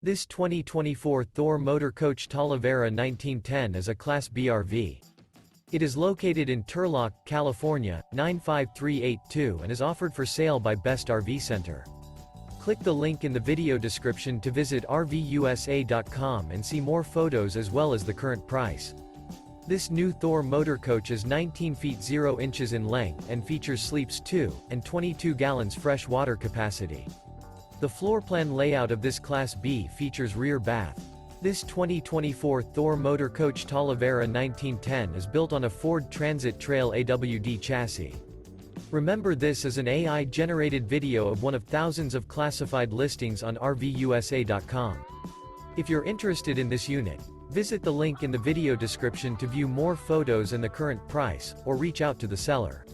This 2024 Thor Motor Coach Talavera 1910 is a Class B RV. It is located in Turlock, California, 95382 and is offered for sale by Best RV Center. Click the link in the video description to visit RVUSA.com and see more photos as well as the current price. This new Thor Motor Coach is 19 feet 0 inches in length and features sleeps 2 and 22 gallons fresh water capacity. The floor plan layout of this Class B features rear bath. This 2024 Thor Motor Coach Talavera 1910 is built on a Ford Transit Trail AWD chassis. Remember, this is an AI-generated video of one of thousands of classified listings on RVUSA.com. If you're interested in this unit, visit the link in the video description to view more photos and the current price, or reach out to the seller.